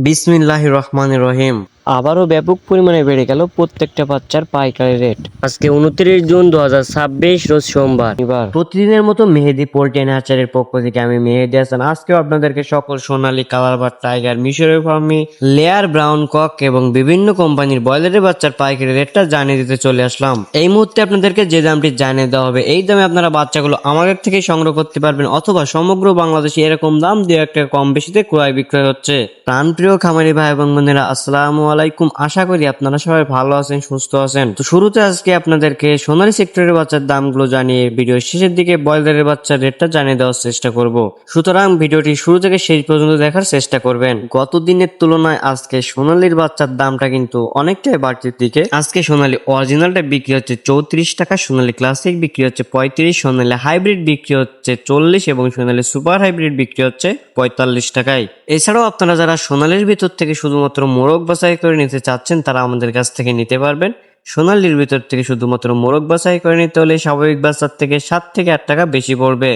বিসমিল্লাহির রহমানির রহিম। আবারও ব্যাপক পরিমাণে বেড়ে গেল প্রত্যেকটা বাচ্চার পাইকারি রেট। আজকে 29 জুন 2026 রোজ সোমবার। এবার প্রতিদিনের মতো মেহেদি পোল্ট্রি অ্যান্ড হ্যাচারির পক্ষ থেকে আমি মেহেদি হাসান আজকেও আপনাদেরকে সকল সোনালী কালার বা টাইগার মিশরের ফার্মি লেয়ার ব্রাউন কক এবং বিভিন্ন কোম্পানির ব্রয়লারের বাচ্চার পাইকারি রেটটা জানিয়ে দিতে চলে আসলাম। এই মুহূর্তে আপনাদেরকে যে দামটি জানিয়ে দেওয়া হবে এই দামে আপনারা বাচ্চাগুলো আমাদের থেকে সংগ্রহ করতে পারবেন, অথবা সমগ্র বাংলাদেশে এরকম দাম 2-1 টাকা কম বেশিতে ক্রয় বিক্রয় হচ্ছে। প্রাণপ্রিয় খামারি ভাই এবং বোনেরা, আসসালামু আলাইকুম। আশা করি আপনারা সবাই ভালো আছেন, সুস্থ আছেন। তো শুরুতে আজকে আপনাদেরকে সোনালী সেক্টরের বাচ্চার দামগুলো জানিয়ে ভিডিওর শেষের দিকে ব্রয়লারের বাচ্চার রেটটা জানিয়ে দেওয়ার চেষ্টা করব। সুতরাং ভিডিওটি শুরু থেকে শেষ পর্যন্ত দেখার চেষ্টা করবেন। গত দিনের তুলনায় আজকে সোনালীর বাচ্চার দামটা কিন্তু অনেকটাই বাড়তির দিকে। আজকে সোনালী অরিজিনালটা বিক্রি হচ্ছে 34 টাকা, সোনালী ক্লাসিক বিক্রি হচ্ছে 35, সোনালী হাইব্রিড বিক্রি হচ্ছে 40 এবং সোনালী সুপার হাইব্রিড বিক্রি হচ্ছে 45 টাকায়। এছাড়াও আপনারা যারা সোনালীর ভিতর থেকে শুধুমাত্র মোরগ বাছাই করে নিতে চাচ্ছেন তারা আমাদের কাছ থেকে নিতে পারবেন। সোনালীর ভিতর থেকে শুধুমাত্র মোরগ বাছাই করে নিতে হলে স্বাভাবিক বাচ্চার থেকে 7 থেকে 8 টাকা বেশি পড়বে।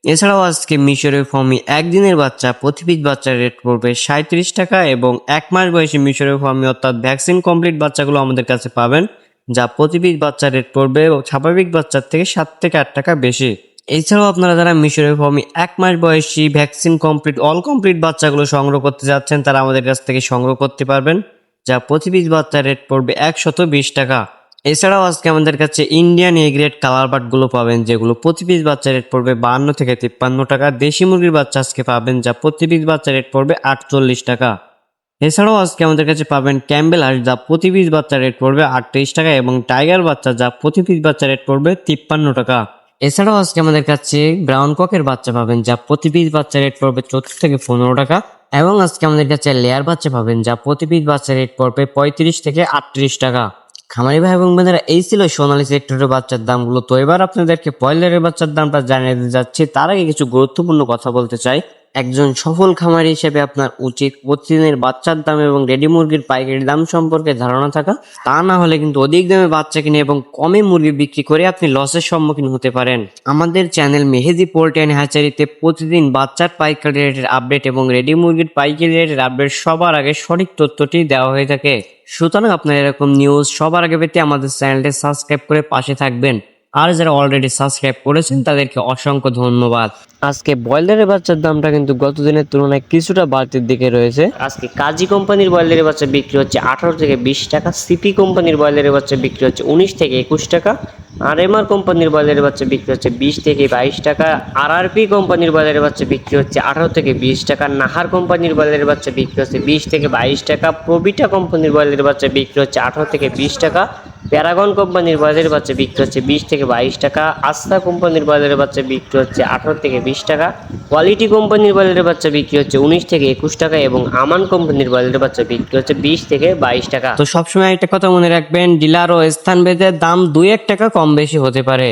এছাড়াও আজকে মিশরের ফার্মি একদিনের বাচ্চা প্রতি পিস বাচ্চার রেট পড়বে 37 টাকা এবং 1 মাস বয়সী মিশরের ফার্মি অর্থাৎ ভ্যাকসিন কমপ্লিট বাচ্চাগুলো আমাদের কাছে পাবেন, যা প্রতি পিস বাচ্চার রেট পড়বে স্বাভাবিক বাচ্চার থেকে 7 থেকে 8 টাকা বেশি। এছাড়াও আপনারা যারা মিশরের ফার্মি 1 মাস বয়সী ভ্যাকসিন কমপ্লিট অল কমপ্লিট বাচ্চাগুলো সংগ্রহ করতে যাচ্ছেন তারা আমাদের কাছ থেকে সংগ্রহ করতে পারবেন, যা প্রতি পিস বাচ্চার রেট পড়বে 120 টাকা। এছাড়াও আজকে আমাদের কাছে Indian A grade colour but গুলো পাবেন, যেগুলো প্রতি পিস বাচ্চা রেট পড়বে 52 থেকে 53 টাকা। দেশি মুরগির বাচ্চা আজকে পাবেন, যা প্রতি পিস বাচ্চা রেট পড়বে 48 টাকা। এছাড়াও আজকে আমাদের কাছে পাবেন ক্যাম্বেল হাঁস, যা প্রতি পিস বাচ্চা রেট পড়বে 38 টাকা এবং টাইগার বাচ্চা যা প্রতি পিস বাচ্চা রেট পড়বে 53 টাকা। এছাড়াও আজকে আমাদের কাছে ব্রাউন ককের বাচ্চা পাবেন, যা প্রতি পিস বাচ্চা রেট পড়বে 34 থেকে 15 টাকা এবং আজকে আমাদের কাছে লেয়ার বাচ্চা পাবেন, যা প্রতি পিস বাচ্চা রেট পড়বে 35 থেকে 38 টাকা। খামারি ভাই এবং বোনেরা, এই ছিল সোনালী সেক্টরের বাচ্চার দামগুলো। তো এবার আপনাদেরকে ব্রয়লারের বাচ্চার দামটা জানিয়ে দিতে যাচ্ছি। তার আগে কিছু গুরুত্বপূর্ণ কথা বলতে চাই। একজন সফল খামারি হিসেবে আপনার উচিত প্রতিদিনের বাচ্চার দাম এবং রেডি মুরগির পাইকারি দাম সম্পর্কে ধারণা থাকা। তা না হলে কিন্তু অধিক দামে বাচ্চা কিনে এবং কমে মুরগি বিক্রি করে আপনি লসের সম্মুখীন হতে পারেন। আমাদের চ্যানেল মেহেদি পোল্ট্রি অ্যান্ড হ্যাচারিতে প্রতিদিন বাচ্চার পাইকারি রেটের আপডেট এবং রেডি মুরগির পাইকারি রেটের আপডেট সবার আগে সঠিক তথ্যটি দেওয়া হয়ে থাকে। সুতরাং আপনার এরকম নিউজ সবার আগে পেতে আমাদের চ্যানেলটি সাবস্ক্রাইব করে পাশে থাকবেন। আর যারা অলরেডি সাবস্ক্রাইব করেছেন তাদেরকে অসংখ্য ধন্যবাদ। আজকে ব্রয়লারের বাচ্চার দামটা কিন্তু গত দিনের তুলনায় কিছুটা বাড়তির দিকে রয়েছে। আজকে কাজী কোম্পানির ব্রয়লারের বাচ্চা বিক্রি হচ্ছে 18 থেকে 20 টাকা, সিপি কোম্পানির ব্রয়লারের বাচ্চা বিক্রি হচ্ছে 19 থেকে 21 টাকা, আর এমআর কোম্পানির ব্রয়লারের বাচ্চা বিক্রি হচ্ছে 20 থেকে 22 টাকা, আরআরপি কোম্পানির ব্রয়লারের বাচ্চা বিক্রি হচ্ছে 18 থেকে 20 টাকা, নাহার কোম্পানির ব্রয়লারের বাচ্চা বিক্রি হচ্ছে 20 থেকে 22 টাকা, প্রবিটা কোম্পানির ব্রয়লারের বাচ্চা বিক্রি হচ্ছে 18 থেকে 20 টাকা, প্যারাগন কোম্পানির ব্রয়লারের বাচ্চা বিক্রি হচ্ছে 20 থেকে 22 টাকা, আস্থা কোম্পানির ব্রয়লারের বাচ্চা বিক্রি হচ্ছে 18 থেকে 20 টাকা, কোয়ালিটি কোম্পানির ব্রয়লারের বাচ্চা বিক্রি হচ্ছে 19 থেকে 21 টাকা এবং আমান কোম্পানির ব্রয়লারের বাচ্চা বিক্রি হচ্ছে 20 থেকে 22 টাকা। তো সবসময় একটা কথা মনে রাখবেন, ডিলার ও স্থান ভেদে দাম 2-1 টাকা কম বেশি হতে পারে।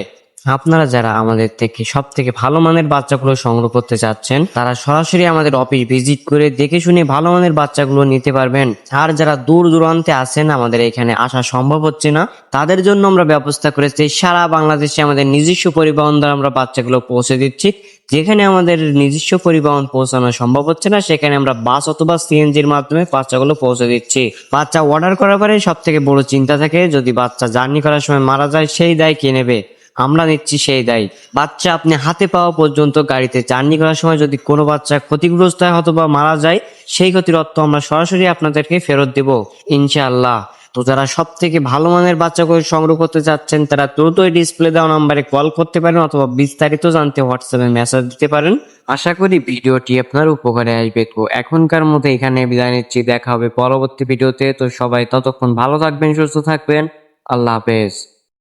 আপনারা যারা আমাদের থেকে সব থেকে ভালো মানের বাচ্চাগুলো সংগ্রহ করতে চাচ্ছেন তারা সরাসরি আমাদের অফিস ভিজিট করে দেখে শুনে ভালো মানের বাচ্চাগুলো নিতে পারবেন। আর যারা দূর দূরান্তে আছেন, আমাদের এখানে আসা সম্ভব হচ্ছে না, তাদের জন্য আমরা ব্যবস্থা করেছি সারা বাংলাদেশে আমাদের নিজস্ব পরিবহন দ্বারা আমরা বাচ্চাগুলো পৌঁছে দিচ্ছি। যেখানে আমাদের নিজস্ব পরিবহন পৌঁছানো সম্ভব হচ্ছে না সেখানে আমরা বাস অথবা সিএনজির মাধ্যমে বাচ্চাগুলো পৌঁছে দিচ্ছি। বাচ্চা অর্ডার করার পরে সব থেকে বড় চিন্তা থাকে, যদি বাচ্চা জার্নি করার সময় মারা যায় সেই দায় কে নেবে? আমরা নিচ্ছি সেই দায়। বাচ্চা আপনি হাতে পাওয়া পর্যন্ত গাড়িতে জার্নি করার সময় যদি কোনো বাচ্চা ক্ষতিগ্রস্ত হয় অথবা মারা যায়, সেই ক্ষতির অর্থ আমরা সরাসরি আপনাদেরকে ফেরত দেব ইনশাআল্লাহ। তো যারা সব থেকে ভালো মানের বাচ্চাগুলো সংগ্রহ করতে চাচ্ছেন তারা দ্রুতই ডিসপ্লে দেওয়া নাম্বারে কল করতে পারেন অথবা বিস্তারিত জানতে হোয়াটসঅ্যাপে মেসেজ দিতে পারেন। আশা করি ভিডিওটি আপনার উপকারে আসবে। তো এখনকার মতো এখানে বিদায় নিচ্ছি, দেখা হবে পরবর্তী ভিডিওতে। তো সবাই ততক্ষণ ভালো থাকবেন, সুস্থ থাকবেন, আল্লাহ হাফেজ।